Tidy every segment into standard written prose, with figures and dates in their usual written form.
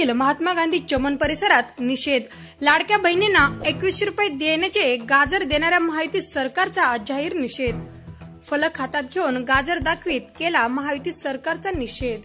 जालन्यातील महात्मा गांधी चमन परिसरात निषेध। लाडक्या बहिणींना 2100 रुपये देण्याचे गाजर देणाऱ्या महायुती सरकारचा जाहीर निषेध। फलक हातात घेऊन गाजर दाखवीत केला महायुती सरकारचा निषेध।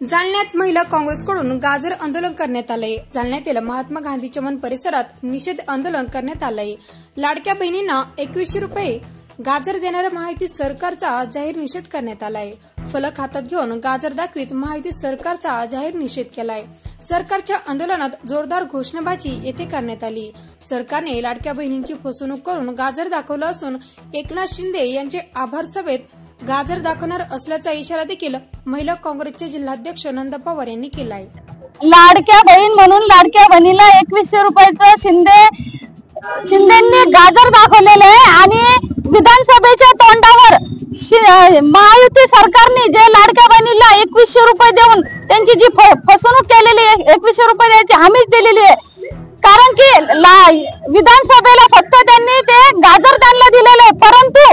जालन्यात महिला काँग्रेसकडून गाजर आंदोलन करण्यात आले। जालन्यातील महात्मा गांधी चमन परिसरात निषेध आंदोलन करण्यात आले। लाडक्या बहिणींना 2100 रुपये गाजर देणाऱ्या महायुती सरकारचा जाहीर निषेध करण्यात आलाय। फलक हातात घेऊन गाजर दाखवीत महायुती सरकारचा जाहीर निषेध केलाय। सरकारच्या आंदोलनात जोरदार घोषणाबाजी येथे करण्यात आली। सरकारने लाडक्या बहिणींची फसवणूक करून गाजर दाखवलं असून एकनाथ शिंदे यांचे आभार सभेत गाजर दाखवणार असल्याचा इशारा देखील महिला काँग्रेसचे जिल्हाध्यक्ष नंदा पवार यांनी केलाय। लाडक्या बहीण म्हणून लाडक्या बहिणीला 2100 रुपयाचं शिंदेंनी गाजर दाखवलेले आहे आणि विधानसभेच्या तोंडावर महायुती सरकारने जे लाडक्या बहिणीला 2100 रुपये देऊन त्यांची जी फसवणूक केलेली आहे, 2100 रुपये द्यायची हमीच दिलेली आहे। कारण की विधानसभेला फक्त त्यांनी ते गाजर त्यांना दिलेले आहे, परंतु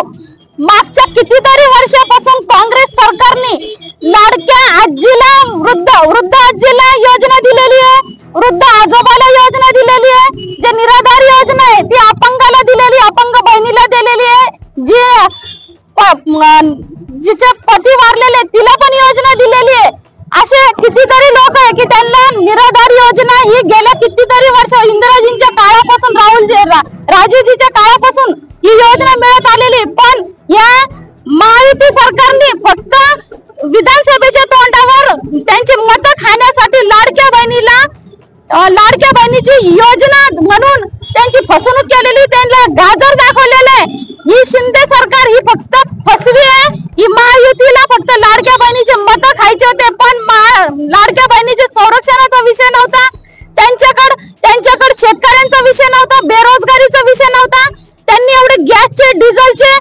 मागच्या कितीतरी वर्षापासून काँग्रेस सरकारने लाडक्या आजीला वृद्ध आजीला योजना दिलेली आहे, वृद्ध आजोबाला योजना दिलेली आहे, जे निराधार योजना आहे ती अपंगाला दिलेली, अपंग बहिणीला दिलेली आहे, जिचे पती वारलेले तिला पण योजना दिलेली आहे। असे कितीतरी लोक आहे की त्यांना निराधार योजना ही गेल्या कितीतरी वर्ष इंदिराजींच्या काळापासून राजूजीच्या काळापासून ही योजना मिळत आलेली, पण या महायुती सरकारने फक्त विधानसभेच्या तोंडावर त्यांची मतं खाण्यासाठी लाडक्या बहिणीची योजना म्हणून त्यांची फसवणूक केलेली, त्यांना गाजर दाखवलेलं आहे। ही शिंदे सरकार ही फक्त फसवी आहे। ही महायुतीला फक्त लाडक्या बहिणीचे मतं खायचे होते, पण लाडक्या बहिणीचे संरक्षणाचा विषय नव्हता, त्यांच्याकडे शेतकऱ्यांचा विषय नव्हता, बेरोजगारीचा विषय नव्हता। त्यांनी एवढे गॅसचे, डिझेलचे,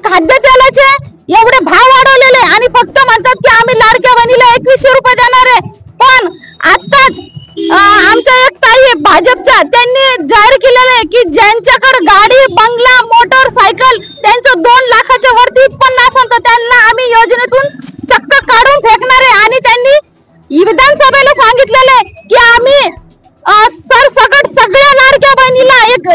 खाद्यतेलाचे एवढे भाव वाढवलेले आणि फक्त म्हणतात की आम्ही लाडक्या बहिणीला 2100 रुपये देणार आहे। पण आताच आमच्या एक ताई आहे भाजपच्या, त्यांनी जाहीर केलेलं आहे की ज्यांच्याकडे गाडी, बंगला, मोटरसायकल त्यांचं 2 लाखाच्या वरती उत्पन्न असेल तर त्यांना आम्ही योजनेतून चक्क काढून फेकणार आहे। आणि त्यांनी विधानसभेला सांगितलेलं आहे की आम्ही सरसकट सगळ्या लाडक्या बहिणीला एक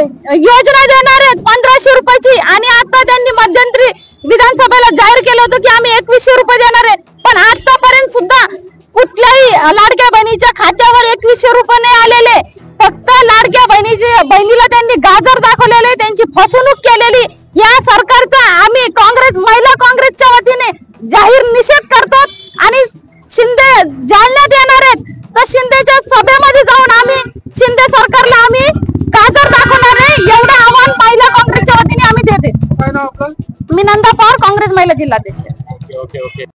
योजना देणार आहेत 1500 रुपयाची। आणि आता त्यांनी मध्यंतरी विधानसभेला जाहीर केलं होतं की आम्ही 2100 रुपये देणार आहे, पण आतापर्यंत सुद्धा कुठल्याही लाडक्या बहिणीच्या खात्यावर 2100 रुपये नाही आलेले। फक्त लाडक्या बहिणीला त्यांनी गाजर दाखवलेले, त्यांची फसवणूक केलेली। या सरकारचा आम्ही महिला काँग्रेसच्या वतीने जाहीर निषेध करतो आणि शिंदे जालन्यात येणार आहेत तर शिंदेच्या सभेमध्ये जाऊन आम्ही शिंदे सरकारला आम्ही गाजर दाखवणार आहे, एवढं आव्हान महिला काँग्रेसच्या वतीने आम्ही देते। मी नंदा पवार, काँग्रेस महिला जिल्हाध्यक्ष।